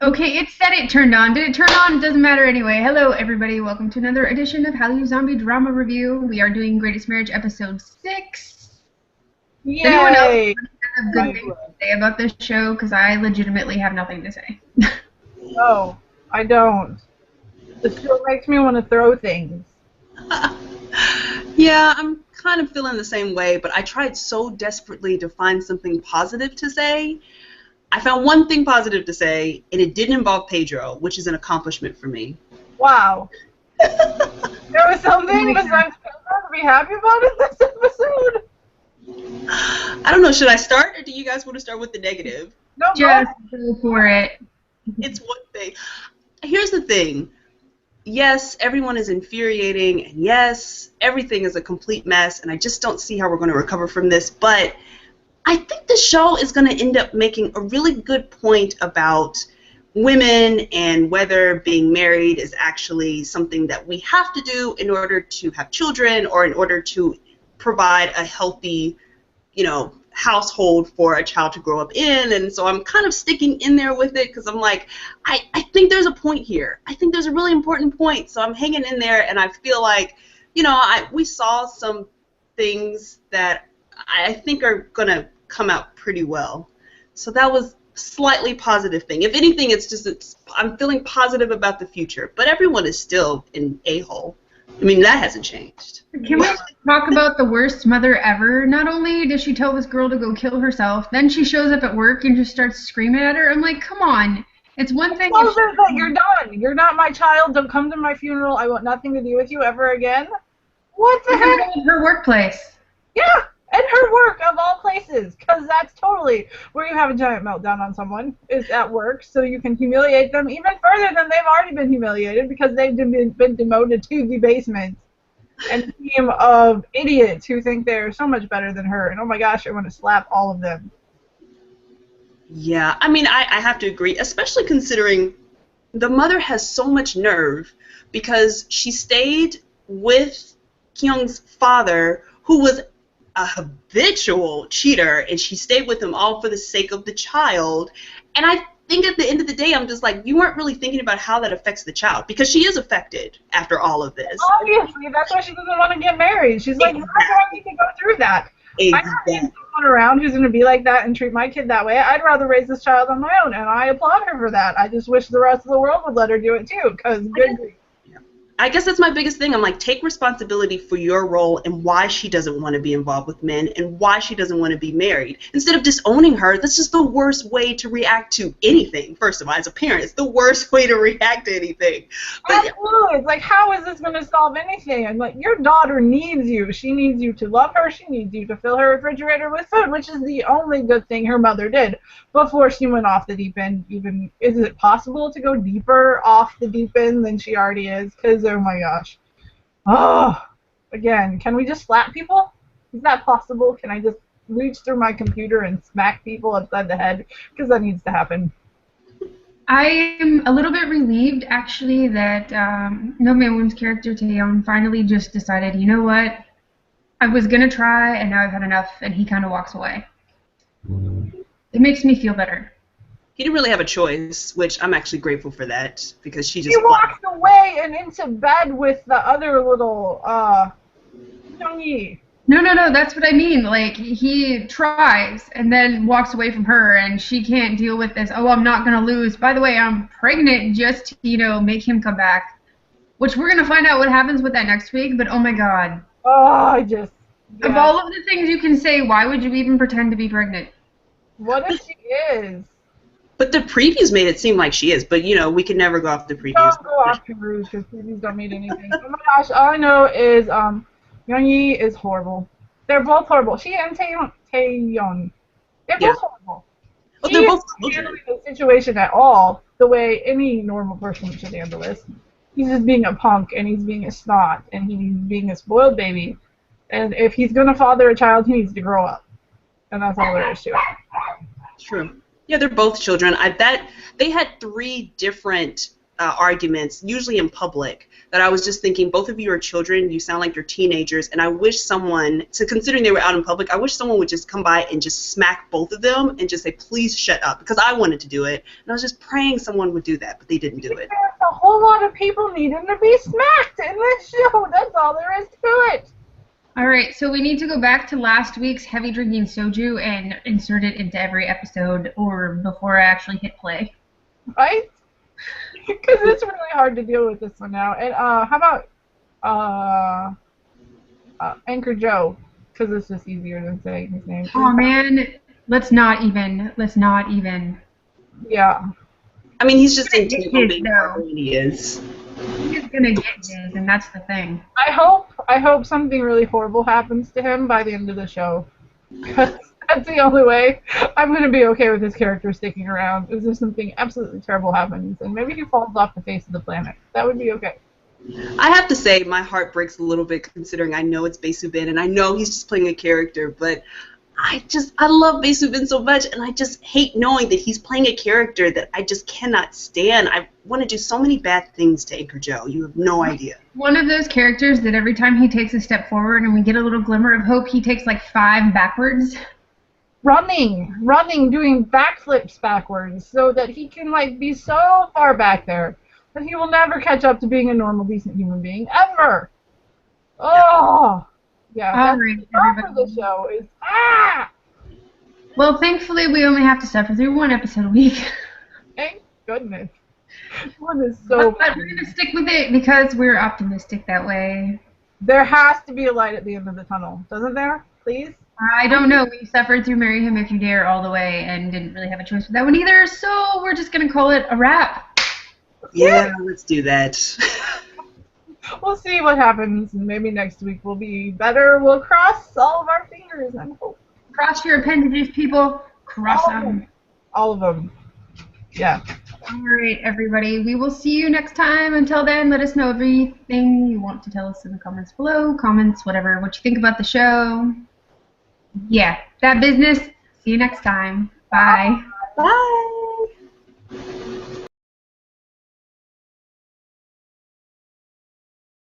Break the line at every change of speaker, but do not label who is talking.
Okay, it said it turned on. Did it turn on? It doesn't matter anyway. Hello, everybody. Welcome to another edition of Hallyu Zombie Drama Review. We are doing Greatest Marriage Episode 6.
Yay!
Does anyone else have good things to say about this show? Because I legitimately have nothing to say.
No, I don't. This show makes me want to throw things.
Yeah, I'm kind of feeling the same way, but I tried so desperately to find something positive to say. I found one thing positive to say, and it didn't involve Pedro, which is an accomplishment for me.
Wow. There was something besides Pedro to be happy about in this episode?
I don't know, should I start, or do you guys want to start with the negative?
No,
Just go for it.
It's one thing. Here's the thing. Yes, everyone is infuriating, and yes, everything is a complete mess, and I just don't see how we're going to recover from this, but I think the show is going to end up making a really good point about women and whether being married is actually something that we have to do in order to have children or in order to provide a healthy, household for a child to grow up in. And so I'm kind of sticking in there with it because I'm like, I think there's a point here. I think there's a really important point. So I'm hanging in there, and I feel like, we saw some things that I think are going to come out pretty well. So that was a slightly positive thing. If anything, I'm feeling positive about the future. But everyone is still an a-hole. I mean, that hasn't changed.
Can we talk about the worst mother ever? Not only does she tell this girl to go kill herself, then she shows up at work and just starts screaming at her. I'm like, come on. It's one thing if
that you're done. You're not my child. Don't come to my funeral. I want nothing to do with you ever again. What the heck?
Her workplace.
Yeah, and her work, of all places, because that's totally where you have a giant meltdown on someone, is at work, so you can humiliate them even further than they've already been humiliated because they've been demoted to the basement. And a team of idiots who think they're so much better than her, and oh my gosh, I want to slap all of them.
Yeah, I mean, I have to agree, especially considering the mother has so much nerve because she stayed with Kyung's father, who was a habitual cheater, and she stayed with him all for the sake of the child. And I think at the end of the day, I'm just like, you weren't really thinking about how that affects the child, because she is affected after all of this.
Obviously, that's why she doesn't want to get married. She's like, why do I need to go through that?
Exactly.
I don't need someone around who's going to be like that and treat my kid that way. I'd rather raise this child on my own, and I applaud her for that. I just wish the rest of the world would let her do it too, because good grief.
I guess that's my biggest thing. I'm like, take responsibility for your role and why she doesn't want to be involved with men and why she doesn't want to be married. Instead of disowning her, that's just the worst way to react to anything. First of all, as a parent, it's the worst way to react to anything. But
absolutely. It's like, how is this going to solve anything? And like, your daughter needs you. She needs you to love her. She needs you to fill her refrigerator with food, which is the only good thing her mother did before she went off the deep end. Even, is it possible to go deeper off the deep end than she already is? Because oh my gosh. Oh, again, can we just slap people? Is that possible? Can I just reach through my computer and smack people upside the head? Because that needs to happen.
I am a little bit relieved, actually, that No Man Woman's character, Si-yeon, finally just decided, you know what? I was going to try, and now I've had enough, and he kind of walks away. It makes me feel better.
he didn't really have a choice, which I'm actually grateful for that, because she just...
He walked away and into bed with the other little, Jung Yi.
No, that's what I mean. Like, he tries and then walks away from her, and she can't deal with this. Oh, I'm not going to lose. By the way, I'm pregnant, just to, you know, make him come back. Which we're going to find out what happens with that next week, but oh my god.
Oh,
Yeah. Of all of the things you can say, why would you even pretend to be pregnant?
What if she is?
But the previews made it seem like she is, but, you know, we can never go off the previews.
Don't go off previews, because previews don't mean anything. Oh my gosh, all I know is, Jung Yi is horrible. They're both horrible. She and Taeyeon. They're both horrible.
Well, they're both
not handling the situation at all the way any normal person should handle this. He's just being a punk, and he's being a snot, and he's being a spoiled baby. And if he's going to father a child, he needs to grow up. And that's all there is to it.
True. Yeah, they're both children. I bet they had 3 different arguments, usually in public, that I was just thinking, both of you are children, you sound like you're teenagers, and I wish someone, so considering they were out in public, I wish someone would just come by and just smack both of them and just say, please shut up, because I wanted to do it, and I was just praying someone would do that, but they didn't do it.
There's a whole lot of people needing to be smacked in this show. That's all there is to it.
All right, so we need to go back to last week's heavy drinking soju and insert it into every episode, or before I actually hit play.
Right? Because it's really hard to deal with this one now. And how about Anchor Joe? Because it's just easier than saying his name.
Oh man, let's not even.
Yeah.
I mean, he's just in
He's
being
no.
whoever he is.
He's gonna get his, and that's the thing.
I hope something really horrible happens to him by the end of the show. Because that's the only way I'm going to be okay with his character sticking around. Is if something absolutely terrible happens, and maybe he falls off the face of the planet. That would be okay.
I have to say, my heart breaks a little bit considering I know it's Bae Soo-bin, and I know he's just playing a character, but I love Bae Soo-bin so much, and I just hate knowing that he's playing a character that I just cannot stand. I want to do so many bad things to Anchor Joe. You have no idea.
One of those characters that every time he takes a step forward and we get a little glimmer of hope, he takes like 5 backwards.
Running, doing backflips backwards, so that he can like be so far back there that he will never catch up to being a normal, decent human being ever. Oh, yeah.
All
That's
right,
the start of
everybody.
the show is
Well, thankfully, we only have to suffer through 1 episode a week.
Thank goodness. One is so.
But we're gonna stick with it because we're optimistic that way.
There has to be a light at the end of the tunnel, doesn't there? Please.
I don't know. We suffered through Marry Him If You Dare all the way and didn't really have a choice with that one either, so we're just gonna call it a wrap.
Yeah, let's do that.
We'll see what happens, and maybe next week will be better. We'll cross all of our fingers and hope.
Cross your appendages, people. Cross
All of
them.
them. All of them. Yeah.
All right, everybody. We will see you next time. Until then, let us know everything you want to tell us in the comments below. Comments, whatever, what you think about the show. Yeah, that business. See you next time. Bye.
Bye.